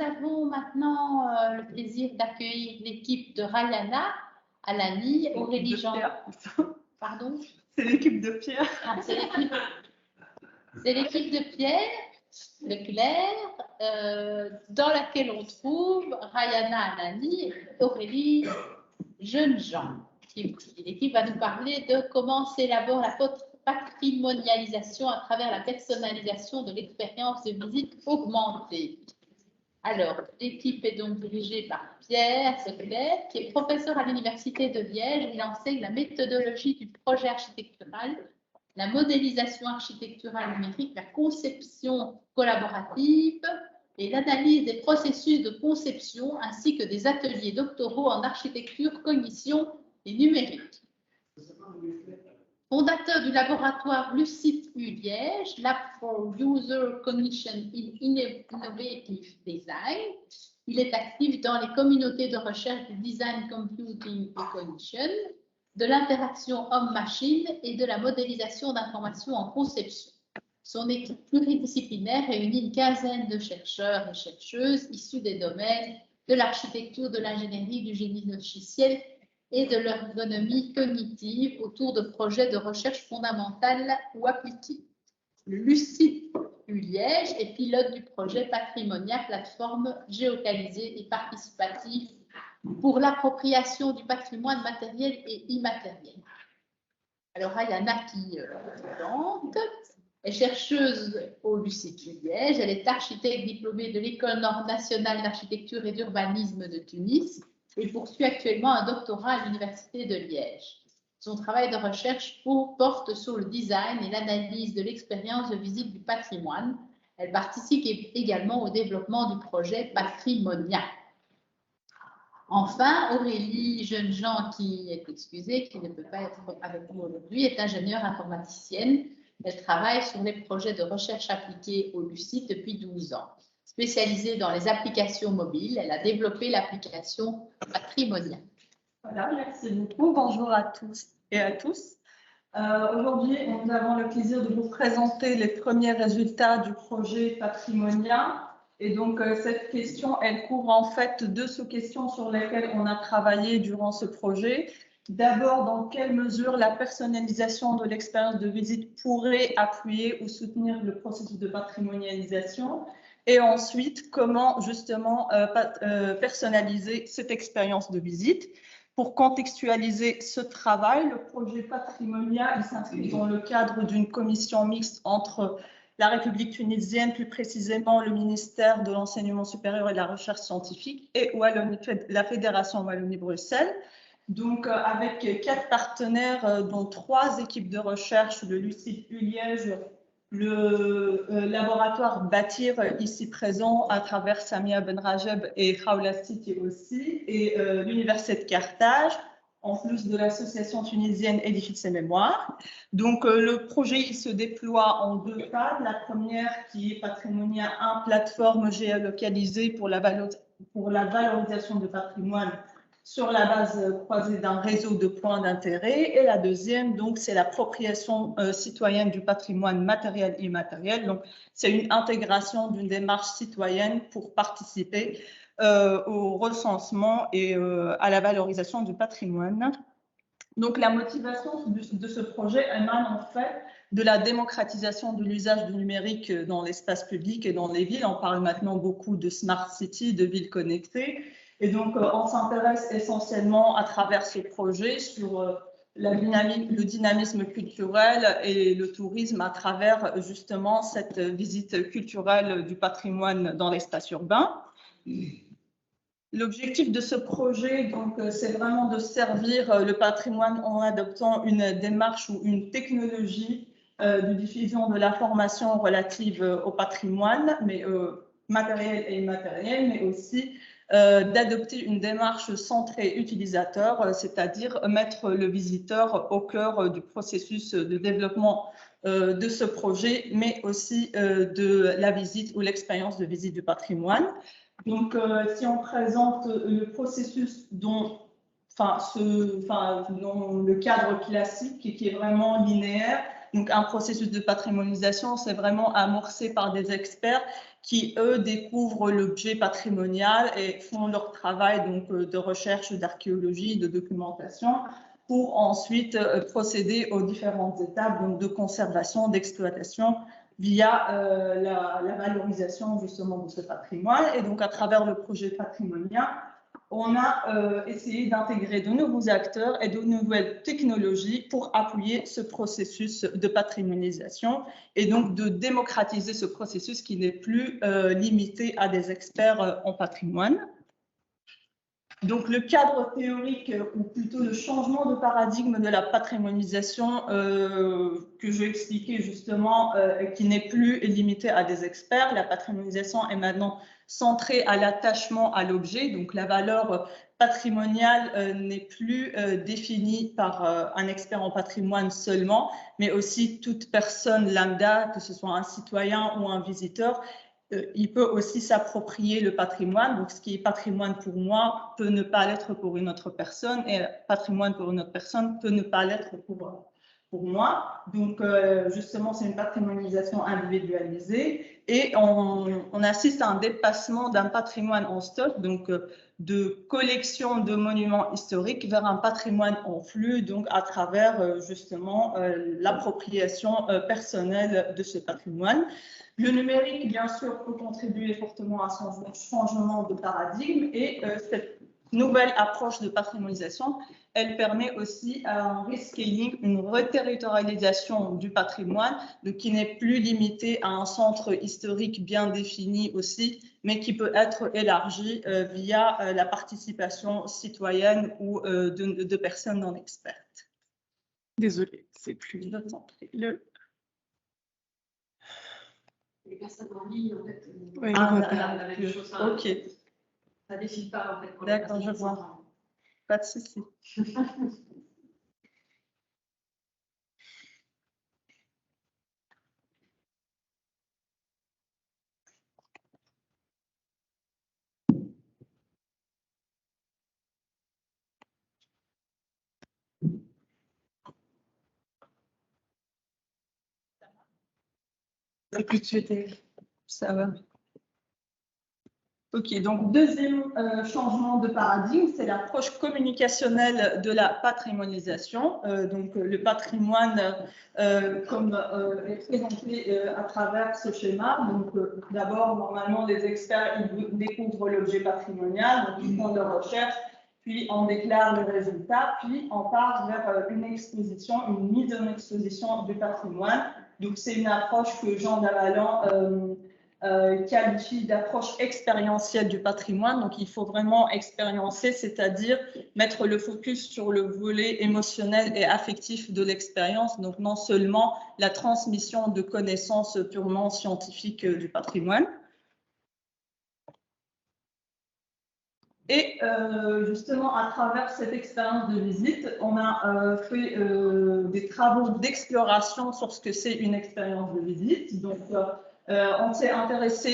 avons maintenant le plaisir d'accueillir l'équipe de Rayana, Alani, Aurélie Jean. Pardon? C'est l'équipe de Pierre. Ah, c'est l'équipe de Pierre Leclerc, dans laquelle on trouve Rayana, Alani, Aurélie Jeune-Jean. L'équipe va nous parler de comment s'élabore la patrimonialisation à travers la personnalisation de l'expérience de visite augmentée. Alors, l'équipe est donc dirigée par Pierre Leclerc, qui est professeur à l'Université de Liège. Il enseigne la méthodologie du projet architectural, la modélisation architecturale numérique, la conception collaborative et l'analyse des processus de conception, ainsi que des ateliers doctoraux en architecture, cognition et numérique. Fondateur du laboratoire Lucid U Liège, Lab for User Cognition in Innovative Design, il est actif dans les communautés de recherche du design computing et cognition, de l'interaction homme-machine et de la modélisation d'informations en conception. Son équipe pluridisciplinaire réunit une quinzaine de chercheurs et chercheuses issus des domaines de l'architecture, de l'ingénierie, du génie logiciel et de l'ergonomie cognitive autour de projets de recherche fondamentale ou appliquée. Le Lucid U Liège est pilote du projet Patrimonia, plateforme géolocalisée et participative pour l'appropriation du patrimoine matériel et immatériel. Alors, Rayana qui présente est chercheuse au Lucid U Liège. Elle est architecte diplômée de l'École nationale d'architecture et d'urbanisme de Tunis et poursuit actuellement un doctorat à l'Université de Liège. Son travail de recherche porte sur le design et l'analyse de l'expérience de visite du patrimoine. Elle participe également au développement du projet Patrimonia. Enfin, Aurélie Jeune-Jean, qui est excusée, qui ne peut pas être avec nous aujourd'hui, est ingénieure informaticienne. Elle travaille sur les projets de recherche appliqués au Lucid depuis 12 ans. Spécialisée dans les applications mobiles, elle a développé l'application Patrimonia. Voilà, merci beaucoup. Bonjour à tous et à tous. Aujourd'hui, nous avons le plaisir de vous présenter les premiers résultats du projet Patrimonia. Et donc, cette question, elle couvre en fait deux sous-questions sur lesquelles on a travaillé durant ce projet. D'abord, dans quelle mesure la personnalisation de l'expérience de visite pourrait appuyer ou soutenir le processus de patrimonialisation? Et ensuite, comment justement personnaliser cette expérience de visite? Pour contextualiser ce travail, le projet Patrimonia s'inscrit dans le cadre d'une commission mixte entre la République tunisienne, plus précisément le ministère de l'Enseignement supérieur et de la Recherche scientifique et la Fédération Wallonie-Bruxelles. Donc, avec 4 partenaires, dont 3 équipes de recherche, le Lucid U Liège, le laboratoire Bâtir ici présent à travers Samia Benrajeb et Khawla City aussi, et l'Université de Carthage, en plus de l'association tunisienne Édifice et Mémoire. Donc, le projet il se déploie en 2 phases. La première qui est Patrimonia 1, plateforme géolocalisée pour la valorisation du patrimoine sur la base croisée d'un réseau de points d'intérêt. Et la deuxième, donc, c'est l'appropriation citoyenne du patrimoine matériel et immatériel. Donc, c'est une intégration d'une démarche citoyenne pour participer au recensement et à la valorisation du patrimoine. Donc, la motivation de ce projet émane en fait de la démocratisation de l'usage du numérique dans l'espace public et dans les villes. On parle maintenant beaucoup de smart city, de villes connectées. Et donc, on s'intéresse essentiellement à travers ce projet sur le dynamisme culturel et le tourisme à travers justement cette visite culturelle du patrimoine dans l'espace urbain. L'objectif de ce projet, donc, c'est vraiment de servir le patrimoine en adoptant une démarche ou une technologie de diffusion de l'information relative au patrimoine, mais matériel et immatériel, mais aussi d'adopter une démarche centrée utilisateur, c'est-à-dire mettre le visiteur au cœur du processus de développement de ce projet, mais aussi de la visite ou l'expérience de visite du patrimoine. Donc, si on présente le processus dans le cadre classique qui est vraiment linéaire, Donc, un processus de patrimonialisation, c'est vraiment amorcé par des experts qui, eux, découvrent l'objet patrimonial et font leur travail donc, de recherche, d'archéologie, de documentation, pour ensuite procéder aux différentes étapes donc, de conservation, d'exploitation, via la valorisation justement de ce patrimoine. Et donc, à travers le projet Patrimonia, on a essayé d'intégrer de nouveaux acteurs et de nouvelles technologies pour appuyer ce processus de patrimonialisation et donc de démocratiser ce processus qui n'est plus limité à des experts en patrimoine. Donc, le cadre théorique, ou plutôt le changement de paradigme de la patrimonialisation que je vais expliquer justement, qui n'est plus limité à des experts. La patrimonialisation est maintenant centrée à l'attachement à l'objet. Donc, la valeur patrimoniale n'est plus définie par un expert en patrimoine seulement, mais aussi toute personne lambda, que ce soit un citoyen ou un visiteur, il peut aussi s'approprier le patrimoine. Donc, ce qui est patrimoine pour moi peut ne pas l'être pour une autre personne et patrimoine pour une autre personne peut ne pas l'être pour moi. Donc, justement, c'est une patrimonialisation individualisée et on assiste à un dépassement d'un patrimoine en stock, donc de collection de monuments historiques vers un patrimoine en flux, donc à travers justement l'appropriation personnelle de ce patrimoine. Le numérique, bien sûr, peut contribuer fortement à ce changement de paradigme et cette nouvelle approche de patrimonialisation, elle permet aussi un rescaling, une reterritorialisation du patrimoine, donc qui n'est plus limité à un centre historique bien défini aussi, mais qui peut être élargi via la participation citoyenne ou de personnes non expertes. Désolée, c'est plus le... Les personnes en ligne, en fait, Oui, la même chose. Ok. Ça défile pas, en fait. D'accord, je vois. Pas de souci. C'est plus de suite. Ça va. Ok, donc deuxième changement de paradigme, c'est l'approche communicationnelle de la patrimonialisation. Donc le patrimoine, comme est présenté à travers ce schéma. Donc d'abord, normalement, les experts ils découvrent l'objet patrimonial, donc ils font leurs recherches, puis on déclare les résultats, puis on part vers une exposition, une mise en exposition du patrimoine. Donc c'est une approche que Jean Davalan qualifie d'approche expérientielle du patrimoine. Donc, il faut vraiment expériencer, c'est-à-dire mettre le focus sur le volet émotionnel et affectif de l'expérience. Donc, non seulement la transmission de connaissances purement scientifiques du patrimoine. Et justement, à travers cette expérience de visite, on a fait des travaux d'exploration sur ce que c'est une expérience de visite. Donc, on s'est intéressé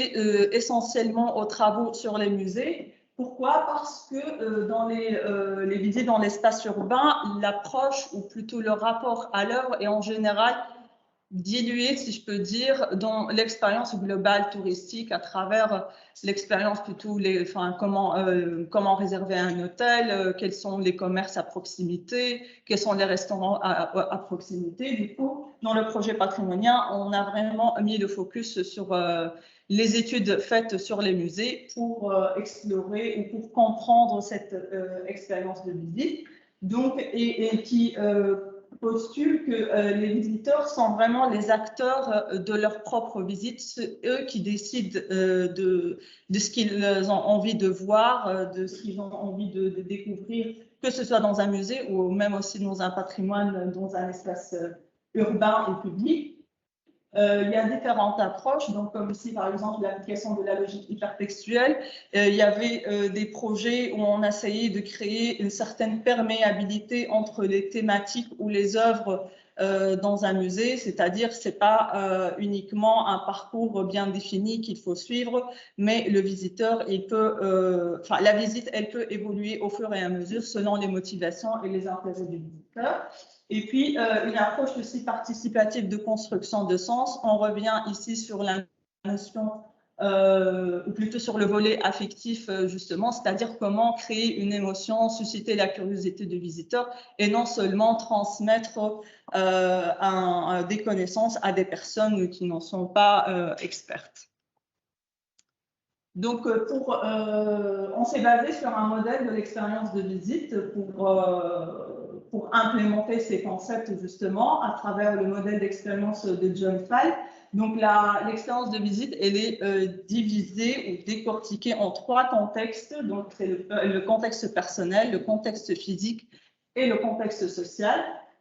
essentiellement aux travaux sur les musées. Pourquoi? Parce que dans les visites dans l'espace urbain, l'approche, ou plutôt le rapport à l'œuvre est en général dilué, si je peux dire, dans l'expérience globale touristique à travers l'expérience plutôt, comment réserver un hôtel, quels sont les commerces à proximité, quels sont les restaurants à proximité. Du coup, dans le projet Patrimonia, on a vraiment mis le focus sur les études faites sur les musées pour explorer ou pour comprendre cette expérience de visite. Donc, et qui postule que les visiteurs sont vraiment les acteurs de leur propre visite, c'est eux qui décident de ce qu'ils ont envie de voir, de ce qu'ils ont envie de découvrir, que ce soit dans un musée ou même aussi dans un patrimoine, dans un espace urbain et public. Il y a différentes approches, donc comme ici par exemple l'application de la logique hypertextuelle. Il y avait des projets où on essayait de créer une certaine perméabilité entre les thématiques ou les œuvres dans un musée, c'est-à-dire c'est pas uniquement un parcours bien défini qu'il faut suivre, mais le visiteur, il peut, la visite, elle peut évoluer au fur et à mesure selon les motivations et les intérêts du visiteur. Et puis, une approche aussi participative de construction de sens. On revient ici sur la notion, ou plutôt sur le volet affectif, justement, c'est-à-dire comment créer une émotion, susciter la curiosité du visiteur et non seulement transmettre des connaissances à des personnes qui n'en sont pas expertes. Donc, on s'est basé sur un modèle de l'expérience de visite pour implémenter ces concepts justement à travers le modèle d'expérience de John Fall. Donc, l'expérience de visite, elle est divisée ou décortiquée en 3 contextes. Donc, c'est le contexte personnel, le contexte physique et le contexte social.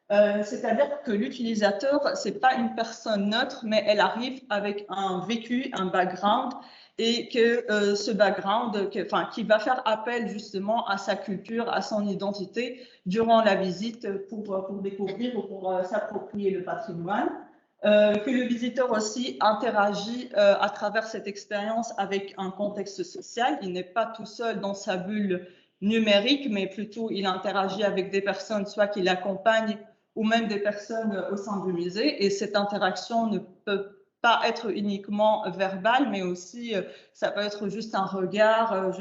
C'est-à-dire que l'utilisateur, c'est pas une personne neutre, mais elle arrive avec un vécu, un background, et que ce background, qui va faire appel justement à sa culture, à son identité durant la visite pour découvrir ou pour s'approprier le patrimoine. Que le visiteur aussi interagit à travers cette expérience avec un contexte social. Il n'est pas tout seul dans sa bulle numérique, mais plutôt il interagit avec des personnes, soit qui l'accompagnent ou même des personnes au sein du musée. Et cette interaction ne peut pas être uniquement verbale, mais aussi ça peut être juste un regard,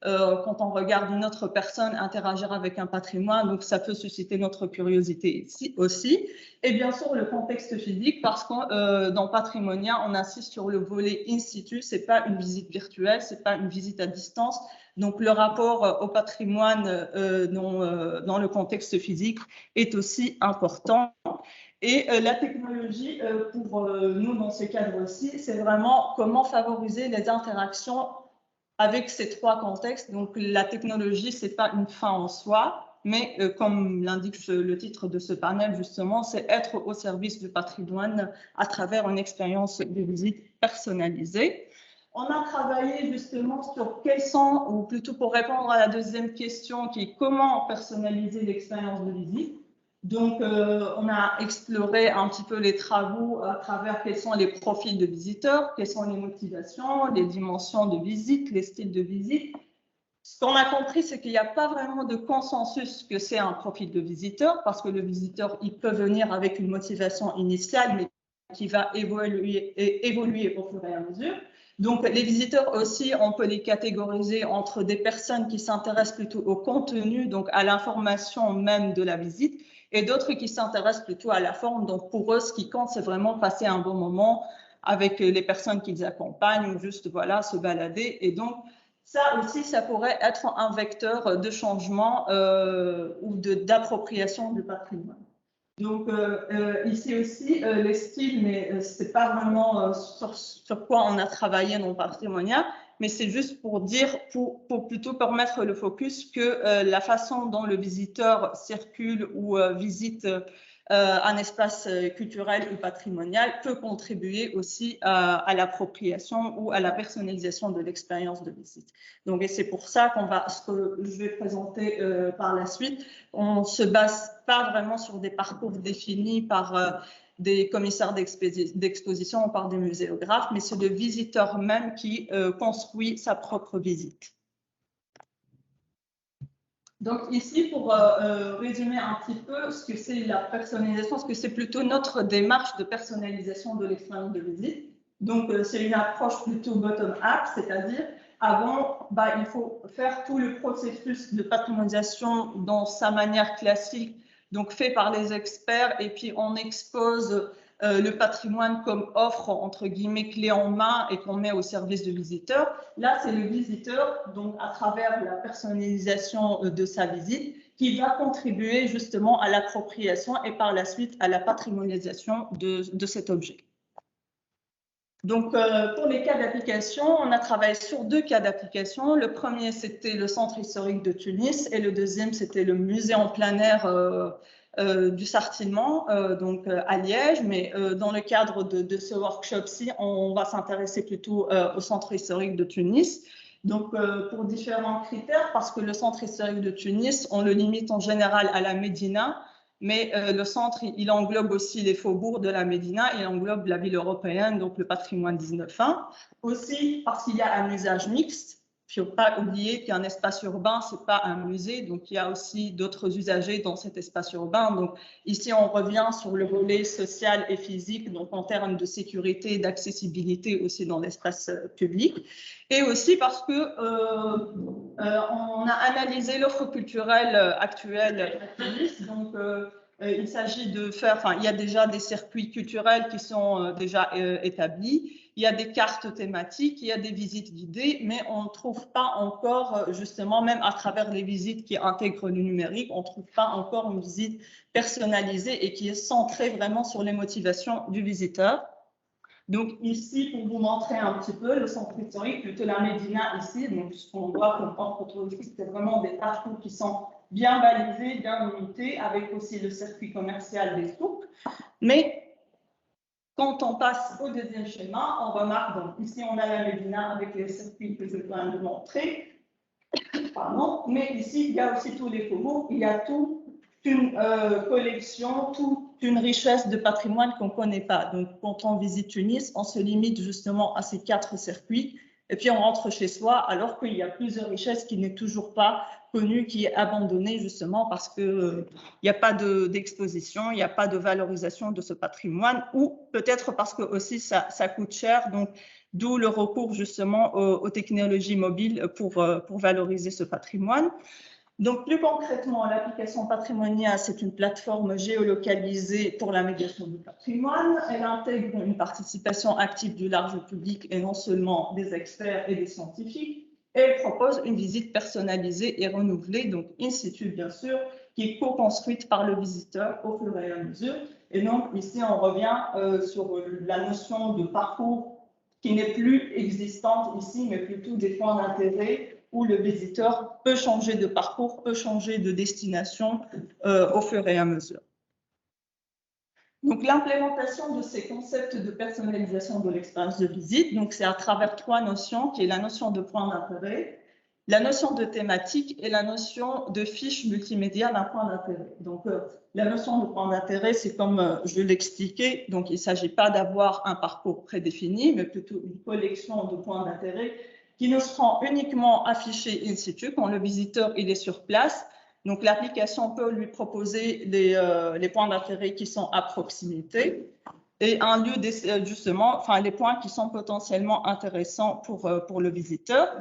quand on regarde une autre personne interagir avec un patrimoine, donc ça peut susciter notre curiosité ici aussi. Et bien sûr, le contexte physique, parce que dans Patrimonia, on insiste sur le volet in situ, c'est pas une visite virtuelle, c'est pas une visite à distance. Donc, le rapport au patrimoine dans le contexte physique est aussi important. Et la technologie, pour nous, dans ce cadre aussi, c'est vraiment comment favoriser les interactions avec ces 3 contextes. Donc, la technologie, ce n'est pas une fin en soi, mais comme l'indique le titre de ce panel, justement, c'est être au service du patrimoine à travers une expérience de visite personnalisée. On a travaillé justement sur quels sont, ou plutôt pour répondre à la deuxième question, qui est comment personnaliser l'expérience de visite. Donc, on a exploré un petit peu les travaux à travers quels sont les profils de visiteurs, quelles sont les motivations, les dimensions de visite, les styles de visite. Ce qu'on a compris, c'est qu'il n'y a pas vraiment de consensus que c'est un profil de visiteur, parce que le visiteur, il peut venir avec une motivation initiale, mais qui va évoluer au fur et à mesure. Donc, les visiteurs aussi, on peut les catégoriser entre des personnes qui s'intéressent plutôt au contenu, donc à l'information même de la visite, et d'autres qui s'intéressent plutôt à la forme. Donc, pour eux, ce qui compte, c'est vraiment passer un bon moment avec les personnes qu'ils accompagnent ou juste, voilà, se balader. Et donc, ça aussi, ça pourrait être un vecteur de changement ou d'appropriation du patrimoine. Donc, ici aussi, les styles, mais ce n'est pas vraiment sur quoi on a travaillé dans Patrimonia, mais c'est juste pour dire, pour plutôt permettre le focus que la façon dont le visiteur circule ou visite un espace culturel ou patrimonial peut contribuer aussi à l'appropriation ou à la personnalisation de l'expérience de visite. Donc, et c'est pour ça ce que je vais présenter par la suite, on ne se base pas vraiment sur des parcours définis par des commissaires d'exposition ou par des muséographes, mais c'est le visiteur même qui construit sa propre visite. Donc ici, pour résumer un petit peu ce que c'est la personnalisation, ce que c'est plutôt notre démarche de personnalisation de l'expérience de visite. Donc c'est une approche plutôt bottom-up, c'est-à-dire avant, il faut faire tout le processus de patrimonialisation dans sa manière classique, donc fait par les experts, et puis on expose le patrimoine comme offre, entre guillemets, clé en main et qu'on met au service du visiteur. Là, c'est le visiteur, donc à travers la personnalisation de sa visite, qui va contribuer justement à l'appropriation et par la suite à la patrimonialisation de cet objet. Donc, pour les cas d'application, on a travaillé sur 2 cas d'application. Le premier, c'était le Centre historique de Tunis et le deuxième, c'était le musée en plein air du Sartillement, donc à Liège. Mais dans le cadre de ce workshop-ci, on va s'intéresser plutôt au Centre historique de Tunis. Donc, pour différents critères, parce que le Centre historique de Tunis, on le limite en général à la Médina, mais le centre, il englobe aussi les faubourgs de la Médina, il englobe la ville européenne, donc le patrimoine 19-1. Aussi parce qu'il y a un usage mixte. faut pas oublier qu'un espace urbain, c'est pas un musée, donc il y a aussi d'autres usagers dans cet espace urbain. Donc ici, on revient sur le volet social et physique, donc en termes de sécurité et d'accessibilité aussi dans l'espace public. Et aussi parce que on a analysé l'offre culturelle actuelle à Tunis, donc il s'agit de faire, enfin, il y a déjà des circuits culturels qui sont déjà établis, il y a des cartes thématiques, il y a des visites guidées, mais on ne trouve pas encore, justement, même à travers les visites qui intègrent le numérique, on ne trouve pas encore une visite personnalisée et qui est centrée vraiment sur les motivations du visiteur. Donc ici, pour vous montrer un petit peu, le centre historique, plutôt la Médina ici, donc ce qu'on voit comme centre touristique, c'est vraiment des parcours qui sont bien balisés, bien limités, avec aussi le circuit commercial des souks. Mais quand on passe au deuxième schéma, on remarque, donc ici on a la Médina avec les circuits que je viens de montrer, pardon, mais ici il y a aussi tous les faubourgs, il y a toute une collection, toute une richesse de patrimoine qu'on ne connaît pas. Donc quand on visite Tunis, on se limite justement à ces 4 circuits et puis on rentre chez soi alors qu'il y a plusieurs richesses qui n'est toujours pas connue, qui est abandonnée justement parce qu'il n'y a pas d'exposition, il n'y a pas de valorisation de ce patrimoine, ou peut-être parce que aussi ça coûte cher, donc d'où le recours justement aux technologies mobiles pour valoriser ce patrimoine. Donc, plus concrètement, l'application Patrimonia, c'est une plateforme géolocalisée pour la médiation du patrimoine. Elle intègre une participation active du large public et non seulement des experts et des scientifiques. Et elle propose une visite personnalisée et renouvelée, donc in situ bien sûr, qui est co-construite par le visiteur au fur et à mesure. Et donc, ici, on revient sur la notion de parcours qui n'est plus existante ici, mais plutôt des points d'intérêt où le visiteur peut changer de parcours, peut changer de destination au fur et à mesure. Donc, l'implémentation de ces concepts de personnalisation de l'expérience de visite, donc c'est à travers 3 notions, qui est la notion de point d'intérêt, la notion de thématique et la notion de fiche multimédia d'un point d'intérêt. Donc, la notion de point d'intérêt, c'est comme je l'expliquais, donc il ne s'agit pas d'avoir un parcours prédéfini, mais plutôt une collection de points d'intérêt qui ne seront uniquement affichés in situ quand le visiteur il est sur place. Donc, l'application peut lui proposer les points d'intérêt qui sont à proximité et un lieu justement, enfin les points qui sont potentiellement intéressants pour le visiteur.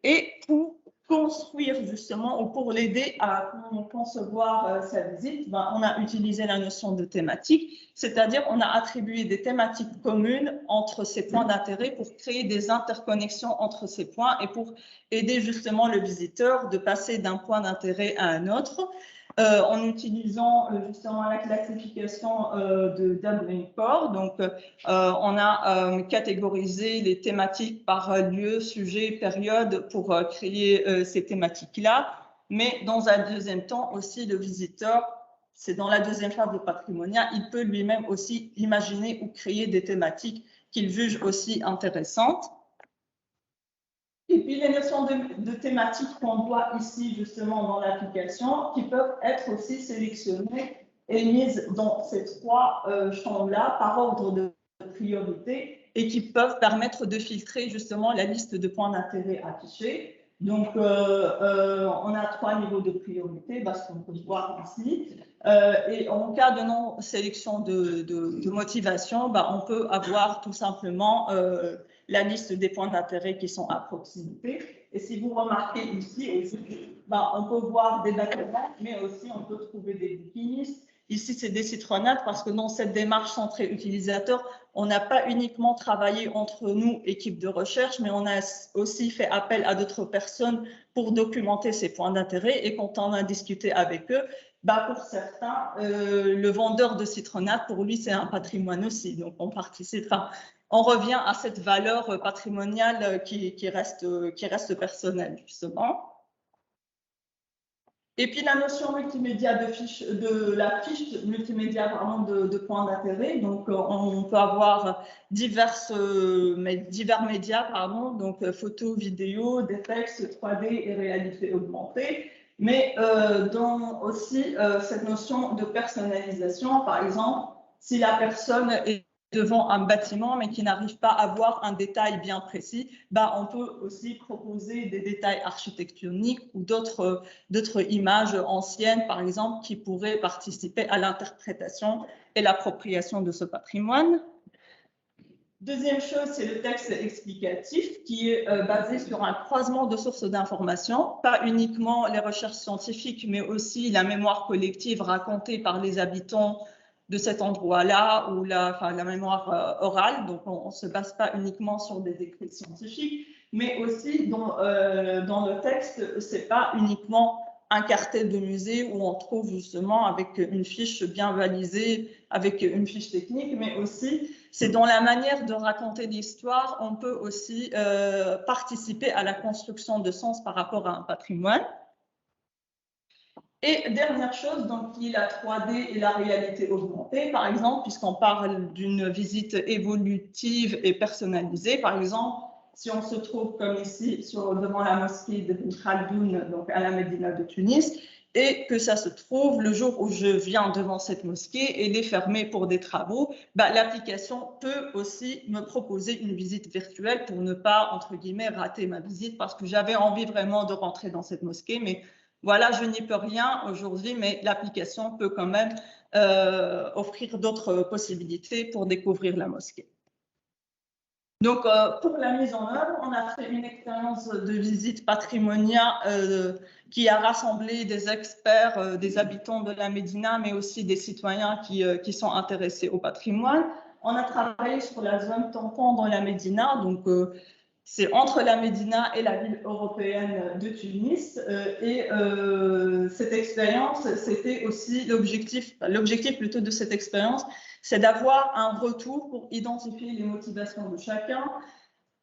Et pour construire justement, ou pour l'aider à concevoir sa visite, on a utilisé la notion de thématique, c'est-à-dire on a attribué des thématiques communes entre ces points d'intérêt pour créer des interconnexions entre ces points et pour aider justement le visiteur de passer d'un point d'intérêt à un autre. En utilisant justement la classification de Dublin Core. Donc, on a catégorisé les thématiques par lieu, sujet, période pour créer ces thématiques-là. Mais dans un deuxième temps aussi, le visiteur, c'est dans la deuxième phase de Patrimonia, il peut lui-même aussi imaginer ou créer des thématiques qu'il juge aussi intéressantes. Et puis les notions de thématiques qu'on voit ici justement dans l'application, qui peuvent être aussi sélectionnées et mises dans ces 3 champs-là par ordre de priorité et qui peuvent permettre de filtrer justement la liste de points d'intérêt affichés. Donc, on a 3 niveaux de priorité, ce qu'on peut voir ici. Et en cas de non-sélection de motivation, on peut avoir tout simplement la liste des points d'intérêt qui sont à proximité. Et si vous remarquez ici, on peut voir des bâtiments, mais aussi on peut trouver des bouquinistes. Ici, c'est des citronnades parce que dans cette démarche centrée utilisateur, on n'a pas uniquement travaillé entre nous, équipe de recherche, mais on a aussi fait appel à d'autres personnes pour documenter ces points d'intérêt. Et quand on a discuté avec eux, pour certains, le vendeur de citronnades, pour lui, c'est un patrimoine aussi. Donc, on participe. On revient à cette valeur patrimoniale qui reste personnelle, justement. Et puis la notion multimédia de la fiche multimédia de points d'intérêt. Donc on peut avoir divers médias, donc photos, vidéos, des textes 3D et réalité augmentée. Mais dans aussi cette notion de personnalisation, par exemple, si la personne est devant un bâtiment mais qui n'arrive pas à voir un détail bien précis, on peut aussi proposer des détails architectoniques ou d'autres images anciennes, par exemple, qui pourraient participer à l'interprétation et l'appropriation de ce patrimoine. Deuxième chose, c'est le texte explicatif qui est basé sur un croisement de sources d'informations, pas uniquement les recherches scientifiques, mais aussi la mémoire collective racontée par les habitants de cet endroit-là ou la mémoire orale. Donc, on ne se base pas uniquement sur des écrits scientifiques, mais aussi dans le texte, ce n'est pas uniquement un cartel de musée où on trouve justement avec une fiche bien balisée, avec une fiche technique, mais aussi c'est dans la manière de raconter l'histoire, on peut aussi participer à la construction de sens par rapport à un patrimoine. Et dernière chose, donc, qui est la 3D et la réalité augmentée, par exemple, puisqu'on parle d'une visite évolutive et personnalisée. Par exemple, si on se trouve comme ici devant la mosquée de Ben Khaldoun, donc à la Médina de Tunis, et que ça se trouve le jour où je viens devant cette mosquée, elle est fermée pour des travaux, l'application peut aussi me proposer une visite virtuelle pour ne pas, entre guillemets, rater ma visite parce que j'avais envie vraiment de rentrer dans cette mosquée, mais voilà, je n'y peux rien aujourd'hui, mais l'application peut quand même offrir d'autres possibilités pour découvrir la mosquée. Donc, pour la mise en œuvre, on a fait une expérience de visite patrimoniale qui a rassemblé des experts, des habitants de la Médina, mais aussi des citoyens qui sont intéressés au patrimoine. On a travaillé sur la zone tampon dans la Médina, donc c'est entre la Médina et la ville européenne de Tunis. Cette expérience, c'était aussi l'objectif plutôt de cette expérience, c'est d'avoir un retour pour identifier les motivations de chacun,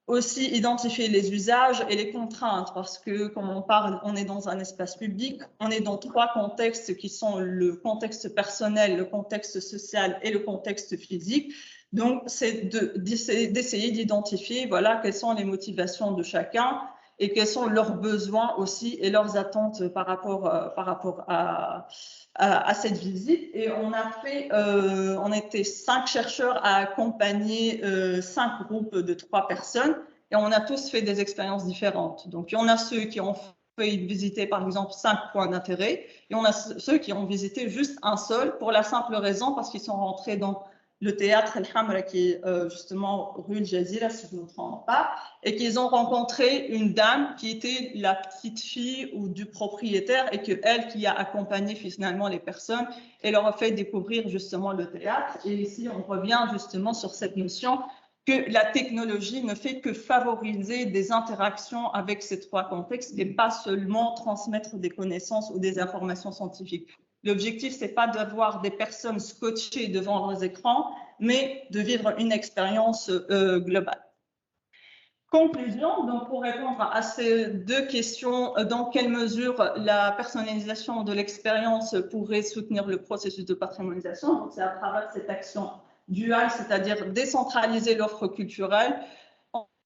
aussi identifier les usages et les contraintes, parce que comme on parle, on est dans un espace public, on est dans 3 contextes qui sont le contexte personnel, le contexte social et le contexte physique. Donc, c'est d'essayer d'identifier quelles sont les motivations de chacun et quels sont leurs besoins aussi et leurs attentes par rapport à cette visite. Et on était 5 chercheurs à accompagner 5 groupes de 3 personnes et on a tous fait des expériences différentes. Donc, il y en a ceux qui ont fait visiter par exemple 5 points d'intérêt et on a ceux qui ont visité juste un seul pour la simple raison parce qu'ils sont rentrés dans le théâtre El Hamra qui est justement rue El Jazira, si je ne me trompe pas, et qu'ils ont rencontré une dame qui était la petite fille ou du propriétaire et qu'elle qui a accompagné finalement les personnes et leur a fait découvrir justement le théâtre. Et ici, on revient justement sur cette notion que la technologie ne fait que favoriser des interactions avec ces 3 contextes et pas seulement transmettre des connaissances ou des informations scientifiques. L'objectif, ce n'est pas d'avoir des personnes scotchées devant leurs écrans, mais de vivre une expérience globale. Conclusion, donc pour répondre à ces 2 questions, dans quelle mesure la personnalisation de l'expérience pourrait soutenir le processus de patrimonialisation? Donc, c'est à travers cette action duale, c'est-à-dire décentraliser l'offre culturelle,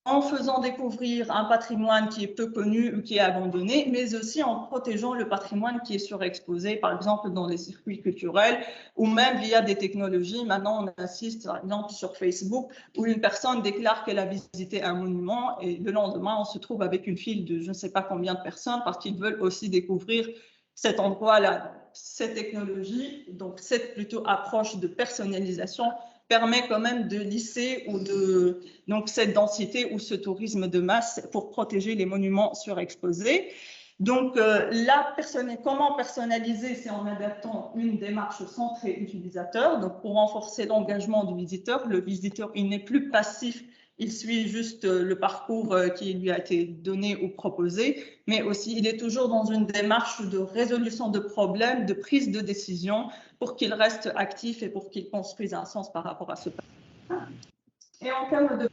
en faisant découvrir un patrimoine qui est peu connu ou qui est abandonné, mais aussi en protégeant le patrimoine qui est surexposé, par exemple dans les circuits culturels ou même via des technologies. Maintenant, on assiste par exemple sur Facebook où une personne déclare qu'elle a visité un monument et le lendemain, on se trouve avec une file de je ne sais pas combien de personnes parce qu'ils veulent aussi découvrir cet endroit-là. Cette technologie, donc cette plutôt approche de personnalisation, permet quand même de lisser donc cette densité ou ce tourisme de masse pour protéger les monuments surexposés. Donc, comment personnaliser? C'est en adaptant une démarche centrée utilisateur. Donc, pour renforcer l'engagement du visiteur, le visiteur, il n'est plus passif, il suit juste le parcours qui lui a été donné ou proposé, mais aussi il est toujours dans une démarche de résolution de problèmes, de prise de décision pour qu'il reste actif et pour qu'il construise un sens par rapport à ce patrimoine. Et en termes de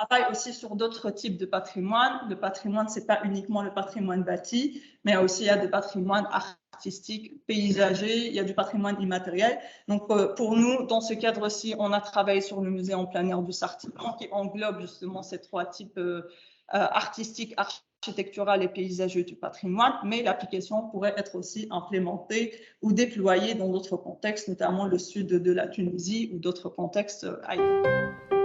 on travaille aussi sur d'autres types de patrimoine. Le patrimoine, ce n'est pas uniquement le patrimoine bâti, mais aussi il y a des patrimoines artistiques, paysagers, il y a du patrimoine immatériel. Donc, pour nous, dans ce cadre-ci, on a travaillé sur le musée en plein air du Sartigan qui englobe justement ces 3 types artistiques, architectural et paysager du patrimoine, mais l'application pourrait être aussi implémentée ou déployée dans d'autres contextes, notamment le sud de la Tunisie ou d'autres contextes ailleurs.